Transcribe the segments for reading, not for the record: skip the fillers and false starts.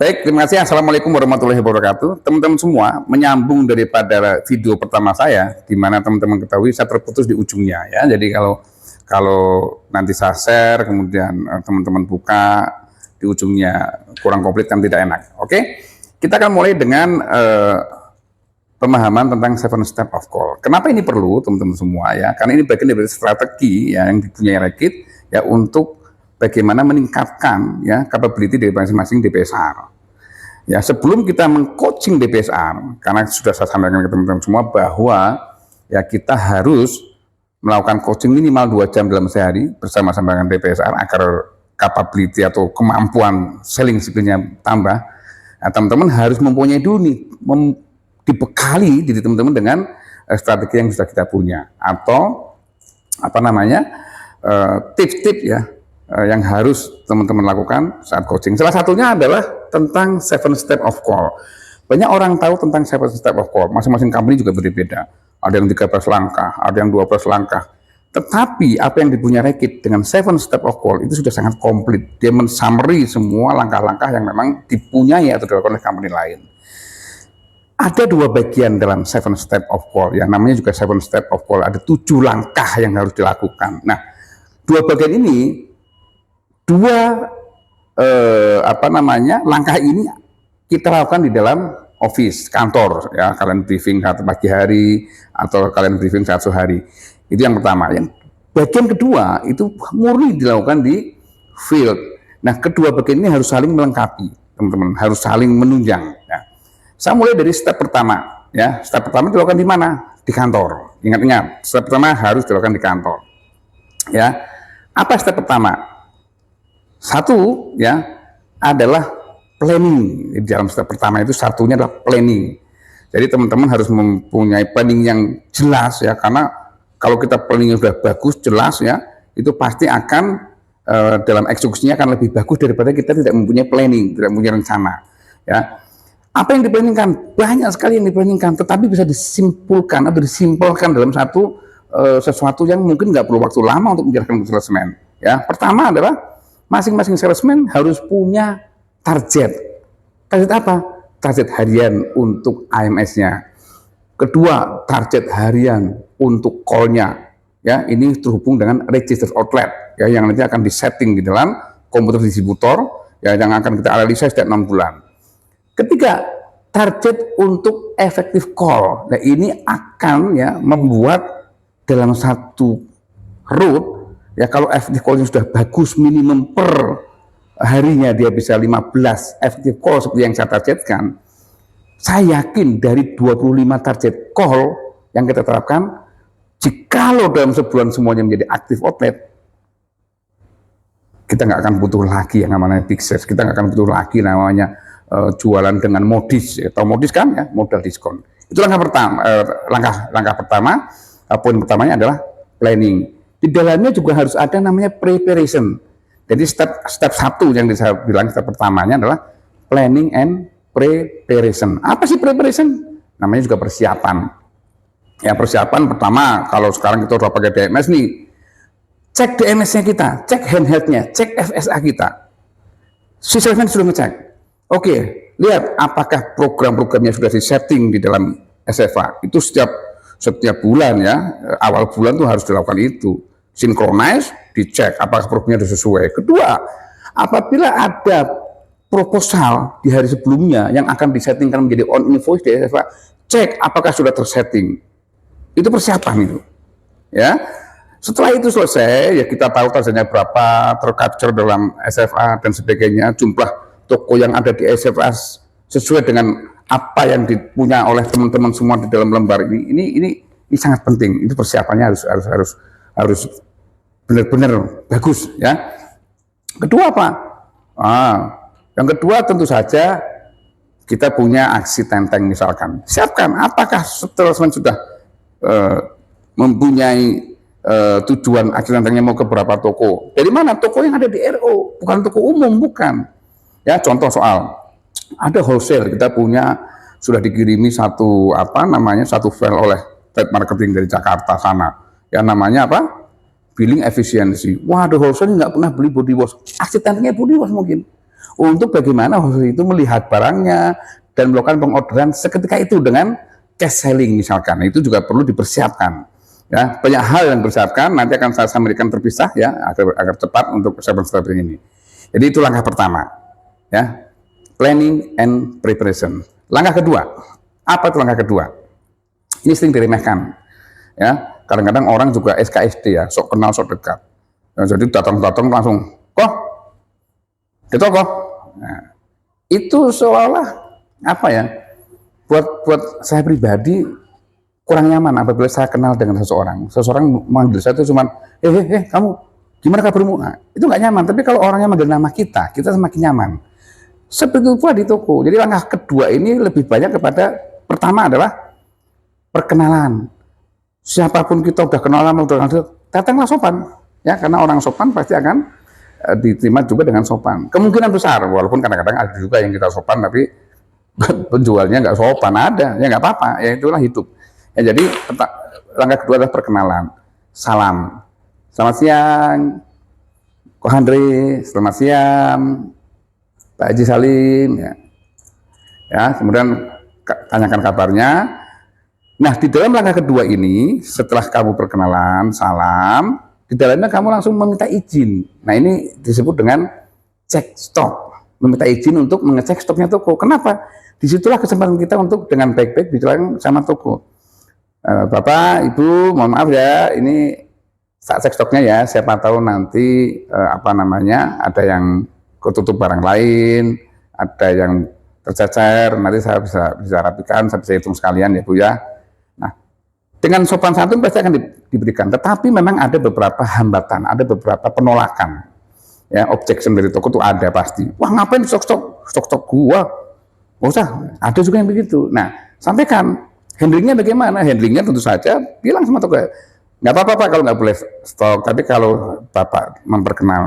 Baik, terima kasih. Assalamualaikum warahmatullahi wabarakatuh. Teman-teman semua, menyambung daripada video pertama saya, di mana teman-teman ketahui saya terputus di ujungnya ya. Jadi kalau kalau nanti saya share, kemudian teman-teman buka di ujungnya kurang komplit kan tidak enak. Oke, kita akan mulai dengan pemahaman tentang 7 step of call. Kenapa ini perlu teman-teman semua ya? Karena ini bagian dari strategi ya, yang dipunyai Rekit ya untuk bagaimana meningkatkan ya capability dari masing-masing DPSR. Ya, sebelum kita mengcoaching DPSR, karena sudah saya sampaikan ke teman-teman semua bahwa ya kita harus melakukan coaching minimal 2 jam dalam sehari bersama-sama dengan DPSR agar capability atau kemampuan selling skillnya tambah. Nah, teman-teman harus mempunyai dulu nih, dibekali diri teman-teman dengan strategi yang sudah kita punya atau apa namanya tips-tips ya yang harus teman-teman lakukan saat coaching. Salah satunya adalah tentang 7 step of call. Banyak orang tahu tentang 7 step of call. Masing-masing company juga berbeda. Ada yang 13 langkah, ada yang 12 langkah. Tetapi apa yang dipunya Rekit dengan 7 step of call itu sudah sangat komplit. Dia men-summary semua langkah-langkah yang memang dipunyai atau dilakukan oleh company lain. Ada 2 bagian dalam 7 step of call. Yang namanya juga 7 step of call. Ada 7 langkah yang harus dilakukan. Nah, 2 bagian ini, langkah ini kita lakukan di dalam office, kantor ya, kalian briefing saat pagi hari atau kalian briefing saat sore hari. Itu yang pertama. Yang bagian kedua itu murni dilakukan di field. Nah, kedua bagian ini harus saling melengkapi, teman-teman, harus saling menunjang ya. Saya mulai dari step pertama ya. Step pertama dilakukan di mana? Di kantor. Ingat-ingat, step pertama harus dilakukan di kantor. Ya. Apa step pertama? Satu ya adalah planning. Di dalam step pertama itu satunya adalah planning. Jadi teman-teman harus mempunyai planning yang jelas ya, karena kalau kita planningnya sudah bagus, jelas ya, itu pasti akan dalam eksekusinya akan lebih bagus daripada kita tidak mempunyai planning, tidak mempunyai rencana ya. Apa yang diplanningkan? Banyak sekali yang diplanningkan, tetapi bisa disimpulkan atau disimpulkan dalam sesuatu yang mungkin nggak perlu waktu lama untuk menjalankan salesman ya. Pertama adalah masing-masing salesman harus punya target. Target apa? Target harian untuk AMS-nya. Kedua, target harian untuk call-nya. Ya, ini terhubung dengan registered outlet ya, yang nanti akan disetting di dalam komputer distributor ya, yang akan kita analisa setiap 6 bulan. Ketiga, target untuk effective call. Nah, ini akan ya membuat dalam satu route ya, kalau effective call-nya sudah bagus, minimum per harinya dia bisa 15 effective call seperti yang saya targetkan. Saya yakin dari 25 target call yang kita terapkan, jikalau dalam sebulan semuanya menjadi active outlet, kita nggak akan butuh lagi yang namanya big sales, kita nggak akan butuh lagi namanya jualan dengan modis, atau modis kan ya, modal diskon. Itu langkah pertama. Langkah pertama, poin pertamanya adalah planning. Di dalamnya juga harus ada namanya preparation. Jadi step 1 yang saya bilang, step pertamanya adalah planning and preparation. Apa sih preparation? Namanya juga persiapan. Ya, persiapan pertama, kalau sekarang kita udah pakai DMS nih, cek DMS-nya kita, cek handheldnya, cek FSA kita. Si salesman sudah ngecek. Oke, lihat apakah program-programnya sudah di-setting di dalam SFA. Itu setiap bulan ya, awal bulan tuh harus dilakukan itu. Synchronize, dicek apakah programnya sudah sesuai. Kedua, apabila ada proposal di hari sebelumnya yang akan disettingkan menjadi on invoice di SFA, cek apakah sudah tersetting. Itu persiapan itu. Ya. Setelah itu selesai, ya kita tahu targetnya berapa, tercapture dalam SFA dan sebagainya, jumlah toko yang ada di SFA sesuai dengan apa yang dipunya oleh teman-teman semua di dalam lembar ini. Ini sangat penting. Itu persiapannya harus benar-benar bagus ya. Kedua apa? Yang kedua tentu saja kita punya aksi tenteng misalkan. Siapkan apakah salesman sudah mempunyai tujuan aksi tentengnya mau ke berapa toko. Dari mana? Toko yang ada di RO, bukan toko umum, bukan. Ya, contoh soal ada wholesale, kita punya sudah dikirimi satu file oleh trade marketing dari Jakarta sana. Yang namanya apa? Billing efisiensi. Wah, ada wholesale nggak pernah beli body wash. Aksi tentengnya body wash mungkin. untuk bagaimana wholesaler itu melihat barangnya dan melakukan pengorderan seketika itu dengan cash selling misalkan. Itu juga perlu dipersiapkan. Ya, banyak hal yang dipersiapkan, nanti akan saya sampaikan terpisah ya agar cepat untuk persiapan ini. Jadi itu langkah pertama, ya, planning and preparation. Langkah kedua, apa itu langkah kedua? Ini sering diremehkan, ya. Kadang-kadang orang juga SKSD ya, sok kenal sok dekat. Nah, jadi datang-datang langsung, kok, gitu kok. Nah, itu seolah apa ya? Buat saya pribadi kurang nyaman apabila saya kenal dengan seseorang. Seseorang manggil saya itu cuman, kamu gimana kabarmu? Nah, itu nggak nyaman. Tapi kalau orangnya manggil nama kita semakin nyaman. Seperti itu pula di toko. Jadi langkah kedua ini lebih banyak kepada pertama adalah perkenalan. Siapapun kita udah kenal lama, datanglah sopan, ya, karena orang sopan pasti akan diterima juga dengan sopan. Kemungkinan besar, walaupun kadang-kadang ada juga yang kita sopan tapi penjualnya nggak sopan, ada, ya nggak apa-apa, ya itulah hidup. Ya, jadi langkah kedua adalah perkenalan, salam, selamat siang, Ko Andre, selamat siang, Pak Haji Salim, ya, kemudian tanyakan kabarnya. Nah, di dalam langkah kedua ini, setelah kamu perkenalan, salam, di dalamnya kamu langsung meminta izin. Nah, ini disebut dengan cek stok, meminta izin untuk mengecek stoknya toko. Kenapa? Disitulah kesempatan kita untuk dengan baik-baik bicara sama toko. Bapak, Ibu, mohon maaf ya, ini saat cek stoknya ya, siapa tahu nanti ada yang ketutup barang lain, ada yang tercecer, nanti saya bisa rapikan, saya bisa hitung sekalian ya Bu ya. Nah, dengan sopan santun pasti akan diberikan, tetapi memang ada beberapa hambatan, ada beberapa penolakan. Ya, objection dari toko itu ada pasti. Wah, ngapain stok gua? Nggak usah, ada juga yang begitu. Nah, sampaikan. Handlingnya bagaimana? Handlingnya tentu saja bilang sama toko, nggak apa-apa Pak kalau nggak boleh stok, tapi kalau Bapak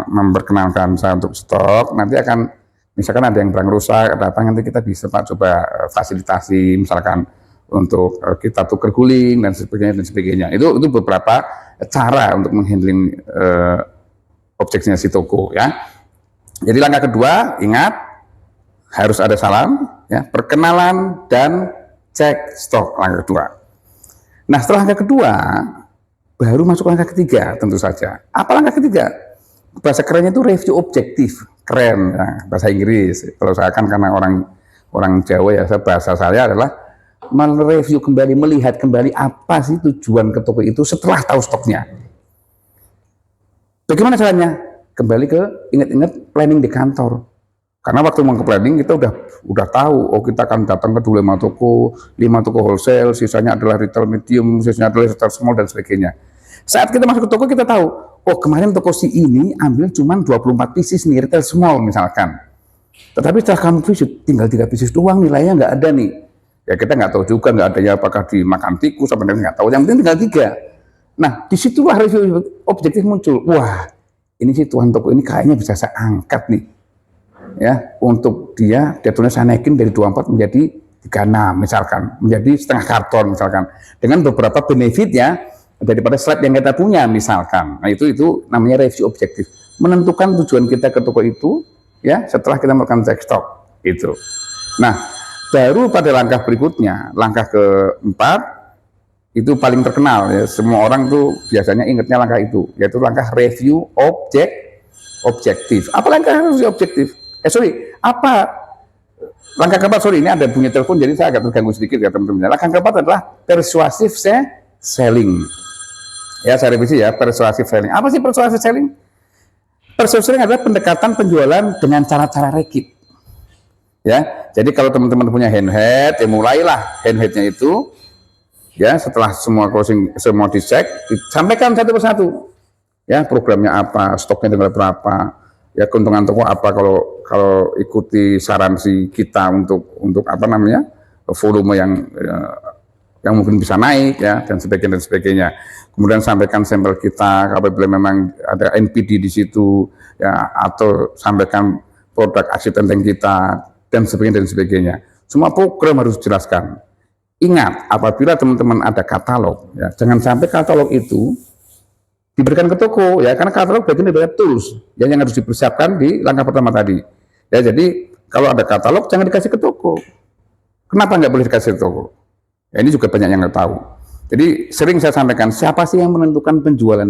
memperkenalkan saya untuk stok, nanti akan misalkan ada yang barang rusak, ada apa, nanti kita bisa Pak coba fasilitasi, misalkan untuk kita tukar guling dan sebagainya. Itu beberapa cara untuk menghandling objeknya si toko ya. Jadi langkah kedua, ingat harus ada salam, ya, perkenalan dan cek stok, langkah kedua. Nah, setelah langkah kedua, baru masuk langkah ketiga tentu saja. Apa langkah ketiga? Bahasa kerennya itu review objektif, keren ya, bahasa Inggris. Kalau saya kan karena orang Jawa ya, bahasa saya adalah mereview kembali, melihat kembali apa sih tujuan ke toko itu setelah tahu stoknya. Bagaimana caranya? Kembali ke ingat-ingat planning di kantor. Karena waktu mau ke planning kita udah tahu, oh kita akan datang ke 5 toko wholesale, sisanya adalah retail medium, sisanya adalah retail small dan sebagainya. Saat kita masuk ke toko kita tahu, oh kemarin toko si ini ambil cuma 24 pieces nih retail small misalkan. Tetapi setelah kamu visit tinggal 3 pieces doang, nilainya nggak ada nih. Ya kita nggak tahu juga, nggak ada ya apakah dimakan tikus apa nggak tahu. Yang penting tinggal 3. Nah disitulah review objektif muncul. Wah ini sih tuan toko ini kayaknya bisa saya angkat nih. Ya, untuk dia tulis saya naikin dari 24 menjadi 36 misalkan, menjadi setengah karton misalkan, dengan beberapa benefit ya daripada slide yang kita punya misalkan. Nah itu namanya review objektif, menentukan tujuan kita ke toko itu ya setelah kita melakukan cek stok itu. Nah baru pada langkah berikutnya, langkah keempat itu paling terkenal ya, semua orang tuh biasanya ingatnya langkah itu, yaitu langkah review objektif. Apa langkah review objektif? Langkah keempat, ini ada bunyi telepon jadi saya agak terganggu sedikit ya teman-teman. Langkah keempat adalah persuasive selling. Ya, saya revisi ya, persuasive selling. Apa sih persuasive selling? Persuasive selling adalah pendekatan penjualan dengan cara-cara rekit. Ya, jadi kalau teman-teman punya handhead, ya mulailah handheadnya itu, ya setelah semua closing, semua dicek, disampaikan satu persatu. Ya, programnya apa, stoknya tinggal berapa. Ya keuntungan toko apa kalau ikuti saran si kita untuk volume yang mungkin bisa naik ya dan sebagainya. Kemudian sampaikan sampel kita apabila memang ada NPD di situ ya, atau sampaikan produk aksi tenteng kita dan sebagainya. Semua program harus dijelaskan. Ingat, apabila teman-teman ada katalog ya, jangan sampai katalog itu diberikan ke toko ya, karena katalog bagian dari tools yang harus dipersiapkan di langkah pertama tadi Ya, jadi kalau ada katalog jangan dikasih ke toko. Kenapa nggak boleh dikasih ke toko? Ya, ini juga banyak yang nggak tahu. Jadi sering saya sampaikan, siapa sih yang menentukan penjualan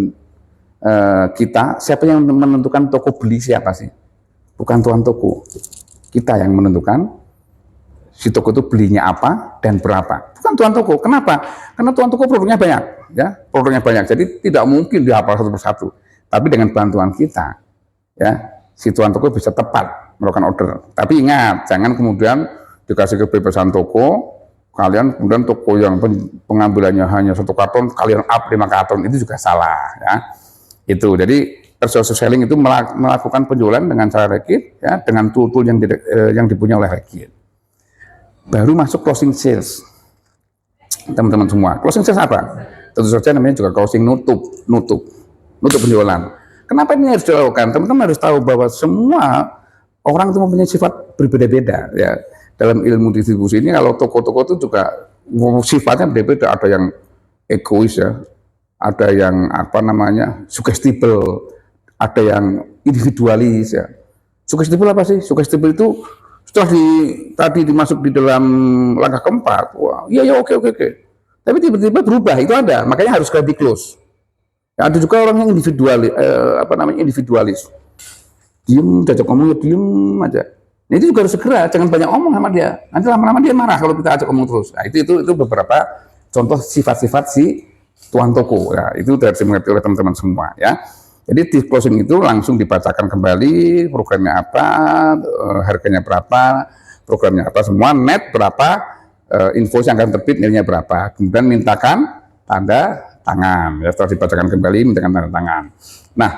kita? Siapa yang menentukan toko beli siapa sih? Bukan tuan toko. Kita yang menentukan si toko itu belinya apa dan berapa. Bukan tuan toko. Kenapa? Karena tuan toko produknya banyak, ya, produknya banyak. Jadi tidak mungkin dihafal satu persatu. Tapi dengan bantuan kita, ya, si tuan toko bisa tepat melakukan order. Tapi ingat, jangan kemudian dikasih kebebasan toko, kalian kemudian toko yang pengambilannya hanya 1 karton, kalian up 5 karton, itu juga salah, ya. Itu, jadi persuasive selling itu melakukan penjualan dengan cara Reckitt, ya, dengan tool-tool yang dipunya oleh Reckitt. Baru masuk closing sales, teman-teman semua. Closing sales apa? Tentu saja namanya juga closing nutup penjualan. Kenapa ini harus dilakukan? Teman-teman harus tahu bahwa semua orang itu mempunyai sifat berbeda-beda, ya. Dalam ilmu distribusi ini, kalau toko-toko itu juga sifatnya berbeda. Ada yang egois, ya, ada yang sugestible, ada yang individualis, ya. Sugestible apa sih? Sugestible itu setelah tadi dimasuk di dalam langkah keempat, wah, iya oke. Tapi tiba-tiba berubah, itu ada. Makanya harus di close. Ya, ada juga orang yang individualis. Diem, jajak ngomong ya diem aja. Nah, itu juga harus segera, jangan banyak ngomong sama dia. Nanti lama-lama dia marah kalau kita ajak ngomong terus. Nah, itu beberapa contoh sifat-sifat si tuan toko. Ya, itu harus dimengerti oleh teman-teman semua, ya. Jadi di closing itu langsung dibacakan kembali programnya apa, harganya berapa, programnya apa, semua net berapa, invoice yang akan terbit nilainya berapa. Kemudian mintakan tanda tangan, ya, setelah dibacakan kembali mintakan tanda tangan. Nah,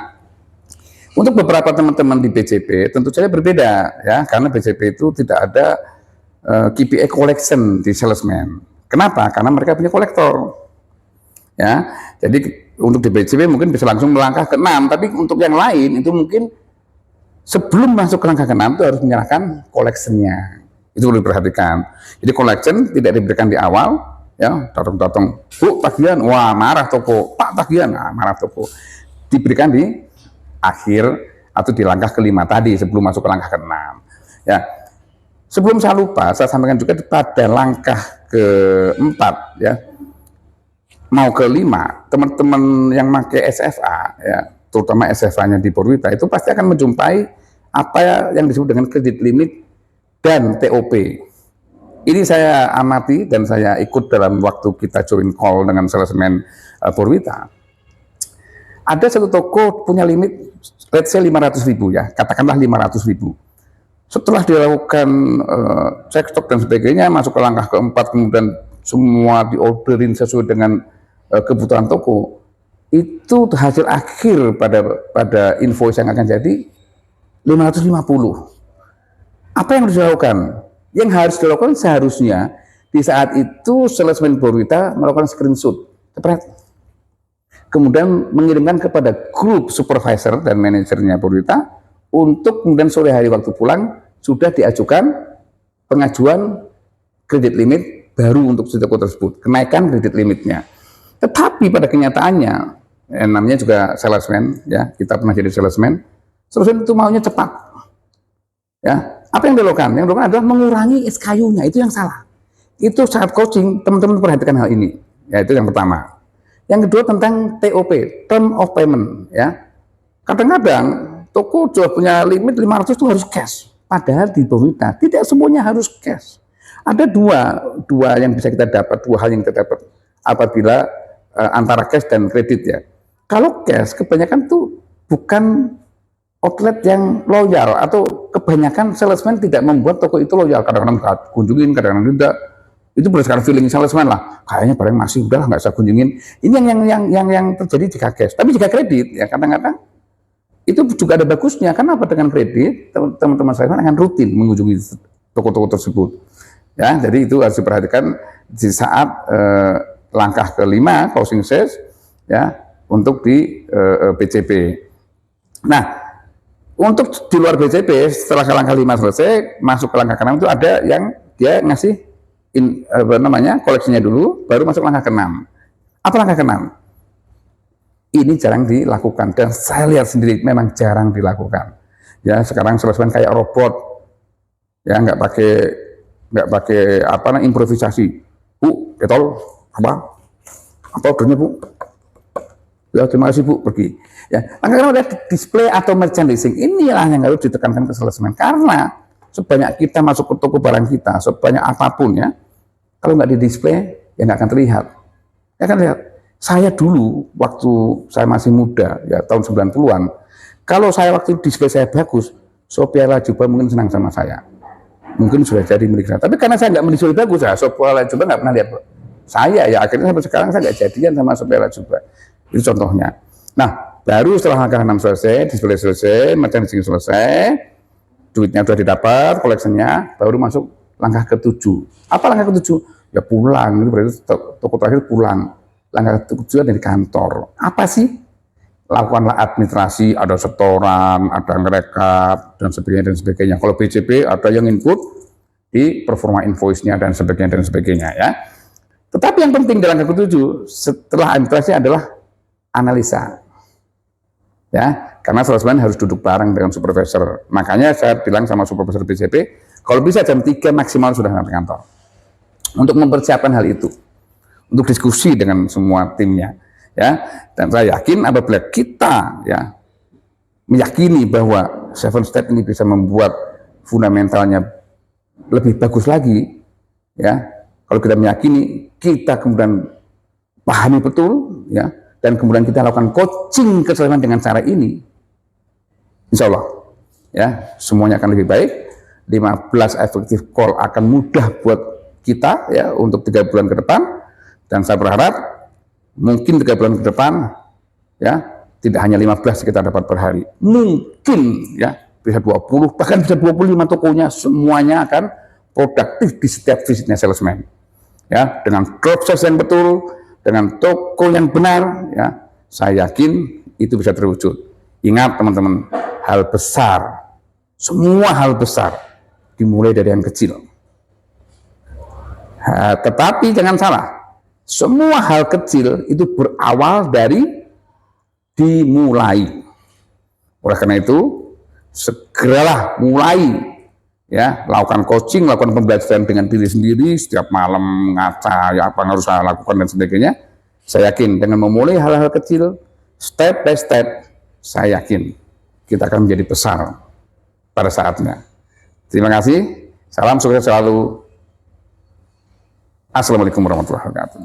untuk beberapa teman-teman di BCP tentu saja berbeda, ya, karena BCP itu tidak ada KPI collection di salesman. Kenapa? Karena mereka punya kolektor, ya. Jadi untuk di BCP mungkin bisa langsung melangkah ke 6, tapi untuk yang lain itu mungkin sebelum masuk ke langkah ke 6 itu harus menyerahkan collectionnya. Itu perlu diperhatikan. Jadi collection tidak diberikan di awal, ya, datang, Bu, tagihan, wah marah toko, Pak tagihan, nah, marah toko. Diberikan di akhir atau di langkah ke-5 tadi sebelum masuk ke langkah ke-6. Ya. Sebelum saya lupa, saya sampaikan juga pada langkah ke-4, ya. Mau ke-5, teman-teman yang pakai SFA, ya, terutama SFA-nya di Purwita, itu pasti akan menjumpai apa yang disebut dengan kredit limit dan TOP. Ini saya amati dan saya ikut dalam waktu kita join call dengan salesman Purwita. Ada satu toko punya limit, let's say 500.000, ya, katakanlah 500.000. Setelah dilakukan cek stok dan sebagainya, masuk ke langkah ke-4, kemudian semua diorderin sesuai dengan kebutuhan toko, itu hasil akhir pada invoice yang akan jadi 550. Apa yang harus dilakukan? Yang harus dilakukan seharusnya di saat itu salesman Purwita melakukan screenshot, kemudian mengirimkan kepada grup supervisor dan manajernya Purwita untuk kemudian sore hari waktu pulang sudah diajukan pengajuan kredit limit baru untuk si toko tersebut, kenaikan kredit limitnya. Tetapi pada kenyataannya, namanya juga salesman, ya, kita pernah jadi salesman itu maunya cepat, ya. Apa yang dilakukan? Yang dilakukan adalah mengurangi SKU-nya, itu yang salah. Itu saat coaching, teman-teman perhatikan hal ini, ya, itu yang pertama. Yang kedua tentang TOP, term of payment, ya. Kadang-kadang toko sudah punya limit 500 itu harus cash, padahal di Purwita tidak semuanya harus cash. Ada dua yang bisa kita dapat, dua hal yang kita dapat apabila antara cash dan kredit, ya. Kalau cash kebanyakan tuh bukan outlet yang loyal, atau kebanyakan salesman tidak membuat toko itu loyal. Kadang-kadang kunjungin, kadang-kadang tidak. Itu berdasarkan feeling salesman lah. Kayaknya barang masih udah nggak usah kunjungin. Ini yang terjadi jika cash. Tapi jika kredit, ya kadang-kadang itu juga ada bagusnya. Kenapa? Dengan kredit teman-teman salesman akan rutin mengunjungi toko-toko tersebut. Ya, jadi itu harus diperhatikan di saat langkah ke-5 closing sales, ya, untuk di BCP. Nah, untuk di luar BCP setelah langkah 5 selesai, masuk ke langkah ke-6 itu ada yang dia ngasih koleksinya dulu, baru masuk langkah ke-6. Apa langkah ke-6? Ini jarang dilakukan dan saya lihat sendiri memang jarang dilakukan. Ya, sekarang salesman kayak robot, ya nggak pakai apa namanya improvisasi. Bu, ketol apa ordernya Bu? Ya terima kasih Bu, pergi. Ya, karena ada display atau merchandising, inilah yang harus ditekankan ke salesman. Karena sebanyak kita masuk ke toko barang kita, sebanyak apapun ya, kalau nggak di display, ya nggak akan terlihat. Ya kan lihat, saya dulu waktu saya masih muda, ya tahun 90-an, kalau saya waktu display saya bagus, Sophia Latjuba mungkin senang sama saya. Mungkin sudah jadi milik saya. Tapi karena saya nggak display bagus, ya Sophia Latjuba nggak pernah lihat saya, ya akhirnya sampai sekarang saya nggak jadian sama Sophia Latjuba. Itu contohnya. Nah, baru setelah langkah 6 selesai, display selesai, merchandising selesai, duitnya sudah didapat, koleksinya, baru masuk langkah ke-7. Apa langkah ke-7? Ya pulang, itu berarti toko terakhir pulang. Langkah ke-7 dari kantor. Apa sih? Lakukanlah administrasi, ada setoran, ada ngerekap, dan sebagainya. Kalau BCP ada yang input di performa invoice-nya dan sebagainya ya. Tetapi yang penting dalam langkah ke-7 setelah administrasi adalah analisa. Ya, karena salesman harus duduk bareng dengan supervisor. Makanya saya bilang sama supervisor BCP, kalau bisa jam 3 maksimal sudah sampai kantor. Untuk mempersiapkan hal itu. Untuk diskusi dengan semua timnya. Ya, dan saya yakin apabila kita ya meyakini bahwa 7 step ini bisa membuat fundamentalnya lebih bagus lagi, ya. Kalau kita meyakini, kita kemudian pahami betul, ya, dan kemudian kita lakukan coaching kesalahan dengan cara ini, insya Allah, ya, semuanya akan lebih baik. 15 efektif call akan mudah buat kita, ya, untuk 3 bulan ke depan, dan saya berharap mungkin 3 bulan ke depan, ya, tidak hanya 15 kita dapat per hari, mungkin, ya, bisa 20, bahkan bisa 25 tokonya, semuanya akan produktif di setiap visitnya salesman, ya, dengan proses yang betul, dengan toko yang benar, ya, saya yakin itu bisa terwujud. Ingat teman-teman, hal besar, semua hal besar dimulai dari yang kecil. Tetapi jangan salah, semua hal kecil itu berawal dari dimulai. Oleh karena itu, segeralah mulai, ya, lakukan coaching, lakukan pembelajaran dengan diri sendiri, setiap malam ngaca, ya, apa yang harus saya lakukan dan sebagainya. Saya yakin dengan memulai hal-hal kecil, step by step, saya yakin kita akan menjadi besar pada saatnya. Terima kasih, salam sukses selalu. Assalamualaikum warahmatullahi wabarakatuh.